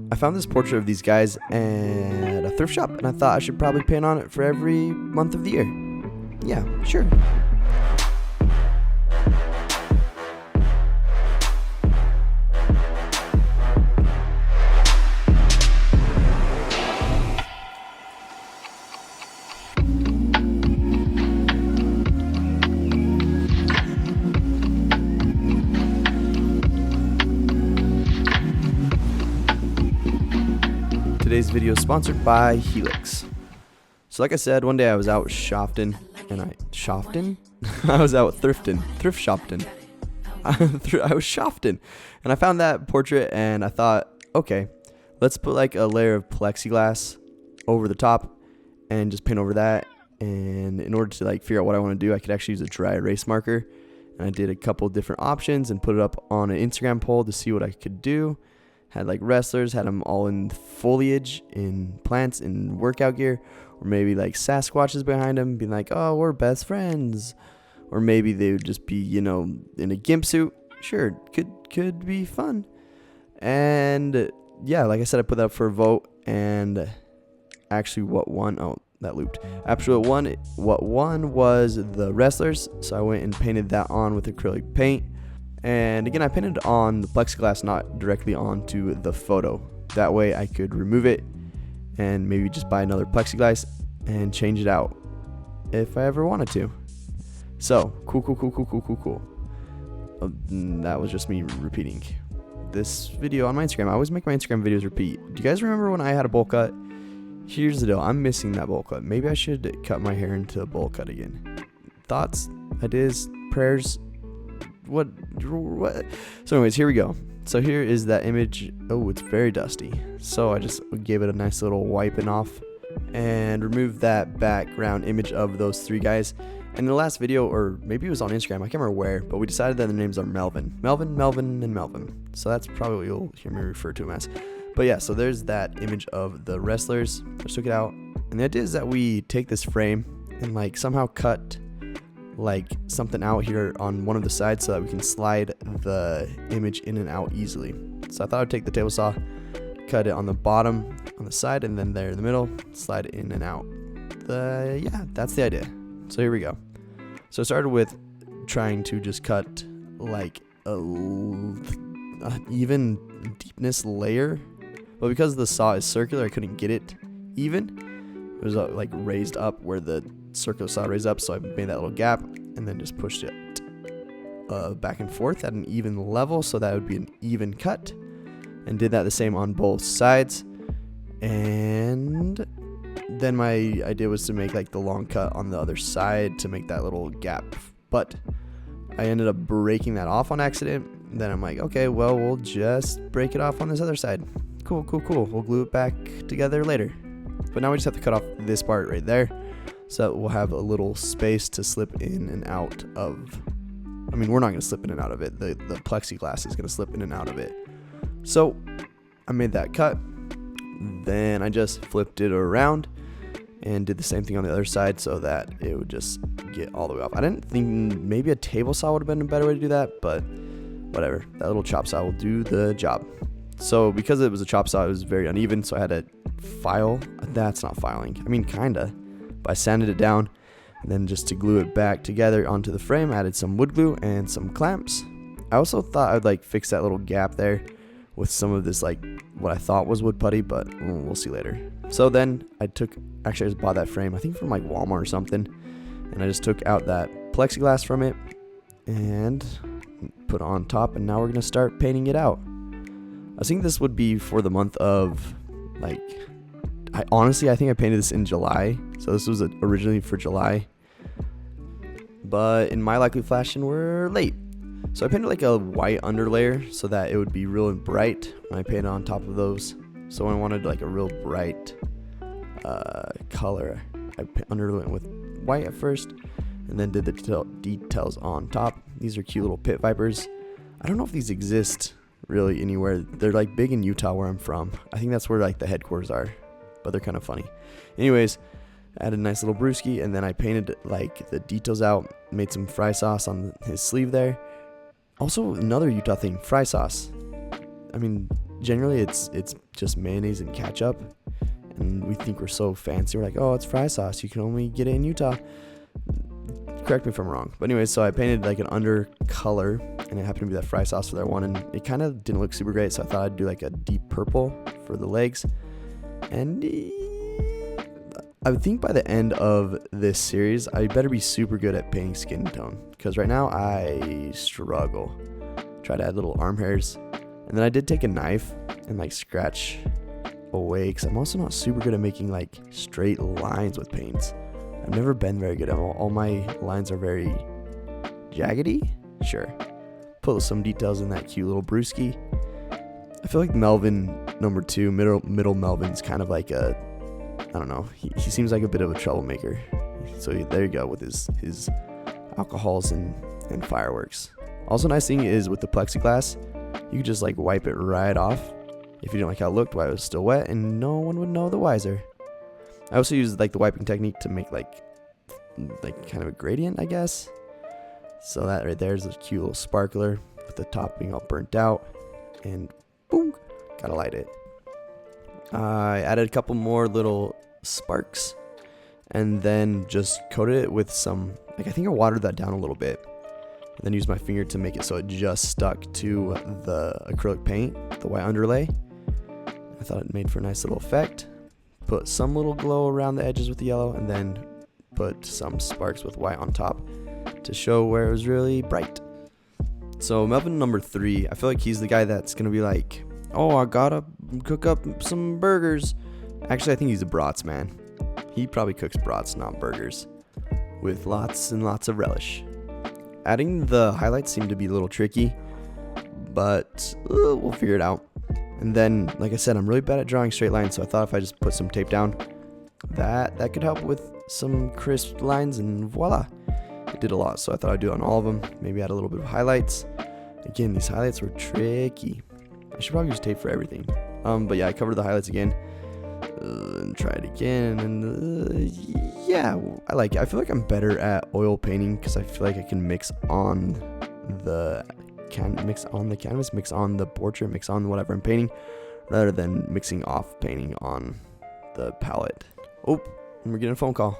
I found this portrait of these guys at a thrift shop, and I thought I should probably paint on it for every month of the year. Yeah, sure. Today's video is sponsored by Helix. So like I said, one day I was out shopping, and I was out thrifting, thrift shopping. I was shopping, and I found that portrait, and I thought, okay, let's put like a layer of plexiglass over the top, and just paint over that. And in order to like figure out what I want to do, I could actually use a dry erase marker, and I did a couple different options and put it up on an Instagram poll to see what I could do. Had like wrestlers, had them all in foliage, in plants, in workout gear, or maybe like Sasquatches behind them being like, oh, we're best friends. Or maybe they would just be, you know, in a gimp suit. Sure, could be fun. And yeah, like I said, I put that up for a vote, and actually what won, oh, that looped. Actually what won was the wrestlers, so I went and painted that on with acrylic paint. And again, I painted on the plexiglass, not directly onto the photo. That way I could remove it and maybe just buy another plexiglass and change it out if I ever wanted to. So, cool. That was just me repeating this video on my Instagram. I always make my Instagram videos repeat. Do you guys remember when I had a bowl cut? Here's the deal. I'm missing that bowl cut. Maybe I should cut my hair into a bowl cut again. Thoughts, ideas, prayers? What? So anyways, here we go. So here is that image. Oh, it's very dusty. So I just gave it a nice little wiping off and removed that background image of those three guys. And in the last video, or maybe it was on Instagram, I can't remember where, but we decided that their names are Melvin, and Melvin. So that's probably what you'll hear me refer to them as. But yeah, so there's that image of the wrestlers. Just took it out. And the idea is that we take this frame and like somehow cut like something out here on one of the sides so that we can slide the image in and out easily. So I thought I'd take the table saw, cut it on the bottom, on the side, and then there in the middle, slide it in and out. Yeah, that's the idea. So here we go. So I started with trying to just cut like a even deepness layer, but because the saw is circular, I couldn't get it even. It was like raised up where the circular saw raised up, so I made that little gap and then just pushed it back and forth at an even level so that it would be an even cut, and did that the same on both sides. And then my idea was to make like the long cut on the other side to make that little gap, but I ended up breaking that off on accident. Then I'm like, okay, well, we'll just break it off on this other side. Cool. We'll glue it back together later. But now we just have to cut off this part right there, so that we'll have a little space to slip in and out of. I mean, we're not going to slip in and out of it. The plexiglass is going to slip in and out of it. So I made that cut. Then I just flipped it around and did the same thing on the other side so that it would just get all the way off. I didn't think maybe a table saw would have been a better way to do that, but whatever. That little chop saw will do the job. So because it was a chop saw, it was very uneven, so I had to file. That's not filing. I mean, kinda. But I sanded it down, and then just to glue it back together onto the frame, I added some wood glue and some clamps. I also thought I'd like fix that little gap there with some of this like what I thought was wood putty, but we'll see later. So then I just bought that frame, I think from like Walmart or something, and I just took out that plexiglass from it and put it on top, and now we're gonna start painting it out. I think this would be for the month of like, I think I painted this in July, so this was originally for July, but in my likely fashion, we're late. So I painted like a white underlayer so that it would be real bright when I painted on top of those. So when I wanted like a real bright color, I underwent with white at first, and then did the details on top. These are cute little pit vipers. I don't know if these exist really anywhere. They're like big in Utah where I'm from. I think that's where like the headquarters are, but they're kind of funny. Anyways, I added a nice little brewski, and then I painted like the details out, made some fry sauce on his sleeve there. Also, another Utah thing, fry sauce. I mean, generally it's just mayonnaise and ketchup, and we think we're so fancy. We're like, oh, it's fry sauce. You can only get it in Utah. Correct me if I'm wrong. But anyway, so I painted like an under color, and it happened to be that fry sauce for that one, and it kind of didn't look super great, so I thought I'd do like a deep purple for the legs. And I would think by the end of this series, I better be super good at painting skin tone, because right now I struggle. Try to add little arm hairs, and then I did take a knife and like scratch away, because I'm also not super good at making like straight lines with paints. I've never been very good at all my lines are very jaggedy. Sure. Put some details in that cute little brewski. I feel like Melvin number 2, middle Melvin's kind of like a, I don't know, he seems like a bit of a troublemaker. So there you go with his alcohols and fireworks. Also, nice thing is with the plexiglass, you could just like wipe it right off if you didn't like how it looked while it was still wet, and no one would know the wiser. I also use like the wiping technique to make like kind of a gradient, I guess. So that right there is a cute little sparkler with the top being all burnt out, and boom, gotta light it. I added a couple more little sparks, and then just coated it with some, like I think I watered that down a little bit, and then used my finger to make it so it just stuck to the acrylic paint, the white underlay. I thought it made for a nice little effect. Put some little glow around the edges with the yellow, and then put some sparks with white on top to show where it was really bright. So Melvin number 3, I feel like he's the guy that's gonna be like, oh, I gotta cook up some burgers. Actually, I think he's a brats man. He probably cooks brats, not burgers, with lots and lots of relish. Adding the highlights seemed to be a little tricky, but we'll figure it out. And then, like I said, I'm really bad at drawing straight lines, so I thought if I just put some tape down, that could help with some crisp lines, and voila. It did a lot, so I thought I'd do it on all of them. Maybe add a little bit of highlights. Again, these highlights were tricky. I should probably use tape for everything. But yeah, I covered the highlights again. And try it again, and yeah, I like it. I feel like I'm better at oil painting because I feel like I can mix on the canvas, mix on the portrait, mix on whatever I'm painting, rather than mixing off painting on the palette. Oh, and we're getting a phone call.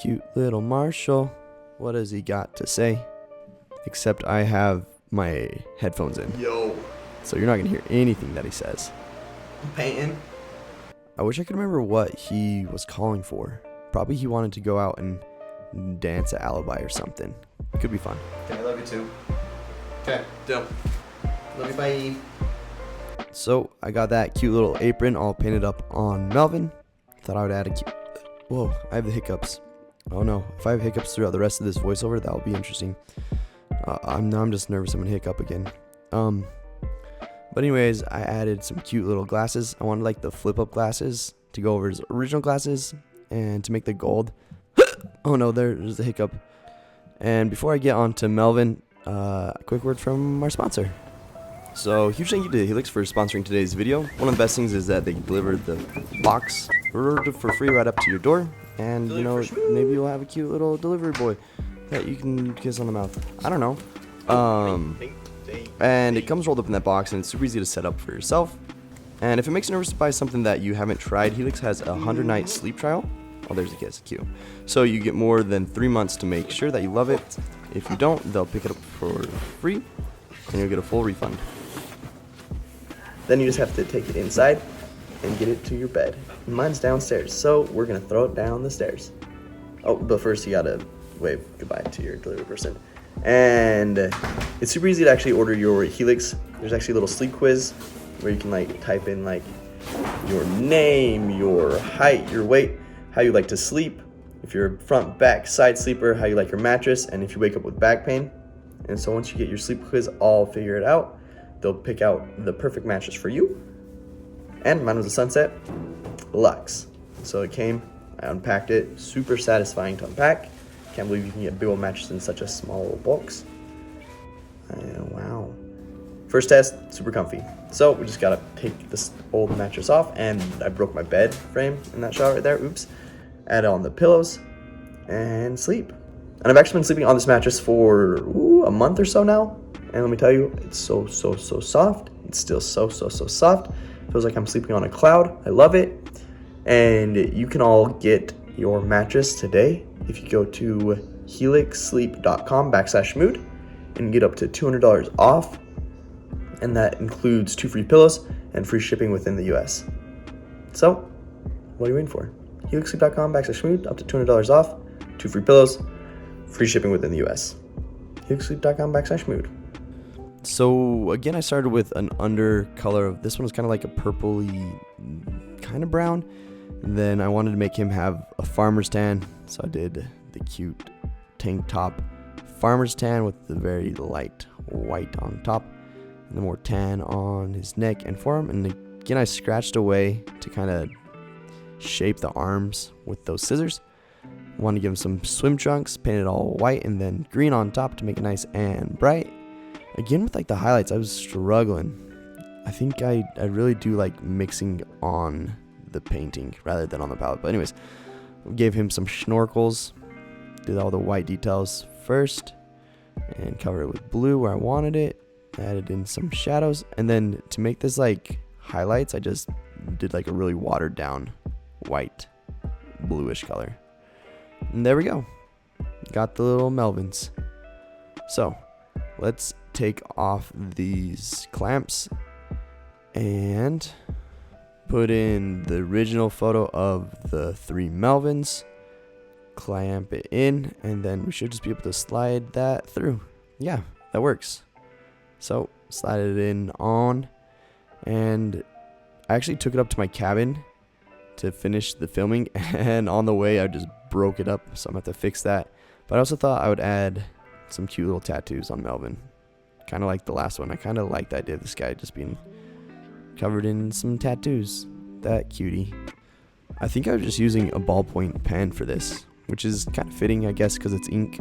Cute little Marshall. What has he got to say? Except I have my headphones in. Yo. So you're not gonna hear anything that he says. I'm painting. I wish I could remember what he was calling for. Probably he wanted to go out and dance at Alibi or something. It could be fun. Okay, I love you too. Okay, deal. Love you, bye. So I got that cute little apron all painted up on Melvin. Thought I would add a cute... Whoa, I have the hiccups. Oh no, if I have hiccups throughout the rest of this voiceover, that'll be interesting. I'm just nervous I'm gonna hiccup again. But anyways, I added some cute little glasses. I wanted like the flip up glasses to go over his original glasses and to make the gold. Oh no, there's the hiccup. And before I get on to Melvin, a quick word from our sponsor. So huge thank you to Helix for sponsoring today's video. One of the best things is that they delivered the box for free right up to your door. And you know, maybe you'll have a cute little delivery boy that you can kiss on the mouth. I don't know. And it comes rolled up in that box, and it's super easy to set up for yourself. And if it makes you nervous to buy something that you haven't tried, Helix has a 100-night sleep trial. Oh, there's a kiss, cute. So you get more than 3 months to make sure that you love it. If you don't, they'll pick it up for free, and you'll get a full refund. Then you just have to take it inside and get it to your bed. Mine's downstairs, so we're gonna throw it down the stairs. Oh, but first you gotta wave goodbye to your delivery person. And it's super easy to actually order your Helix. There's actually a little sleep quiz where you can like type in like your name, your height, your weight, how you like to sleep, if you're a front, back, side sleeper, how you like your mattress, and if you wake up with back pain. And so once you get your sleep quiz all figured out, they'll pick out the perfect mattress for you. And mine was a Sunset Luxe. So it came, I unpacked it, super satisfying to unpack. Can't believe you can get a big old mattress in such a small little box. Wow. First test, super comfy. So we just gotta take this old mattress off, and I broke my bed frame in that shot right there, oops. Add on the pillows and sleep. And I've actually been sleeping on this mattress for a month or so now. And let me tell you, it's so soft It's still so soft. Feels like I'm sleeping on a cloud. I love it. And you can all get your mattress today if you go to helixsleep.com/mood and get up to $200 off. And that includes 2 free pillows and free shipping within the US. So, what are you waiting for? helixsleep.com/mood, up to $200 off, 2 free pillows, free shipping within the US. helixsleep.com/mood. So again, I started with an under color of this one was kind of like a purpley kind of brown. And then I wanted to make him have a farmer's tan, so I did the cute tank top farmer's tan with the very light white on top and the more tan on his neck and forearm. And again, I scratched away to kind of shape the arms with those scissors. Wanted to give him some swim trunks, painted all white and then green on top to make it nice and bright. Again, with like the highlights, I was struggling. I think I really do like mixing on the painting rather than on the palette. But anyways, gave him some snorkels, did all the white details first and covered it with blue where I wanted it, added in some shadows, and then to make this like highlights, I just did like a really watered down white bluish color. And there we go, got the little Melvins. So let's take off these clamps and put in the original photo of the 3 Melvins, clamp it in, and then we should just be able to slide that through. Yeah, that works. So slide it in on, and I actually took it up to my cabin to finish the filming, and on the way I just broke it up, so I'm gonna have to fix that. But I also thought I would add some cute little tattoos on Melvin, kind of like the last one. I kind of like the idea of this guy just being covered in some tattoos. That cutie. I think I was just using a ballpoint pen for this, which is kind of fitting, I guess, because it's ink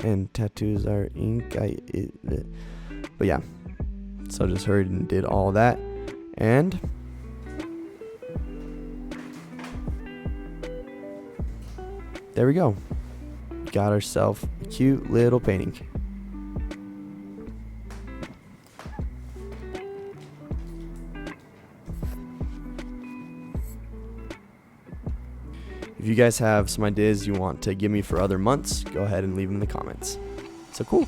and tattoos are ink. But yeah, so I just hurried and did all that, and there we go. Got ourselves a cute little painting. If you guys have some ideas you want to give me for other months, go ahead and leave them in the comments. So cool.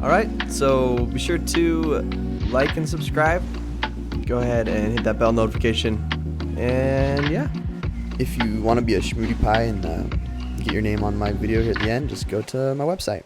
Alright, so be sure to like and subscribe. Go ahead and hit that bell notification. And yeah, if you want to be a Shmoody Pie and get your name on my video here at the end, just go to my website.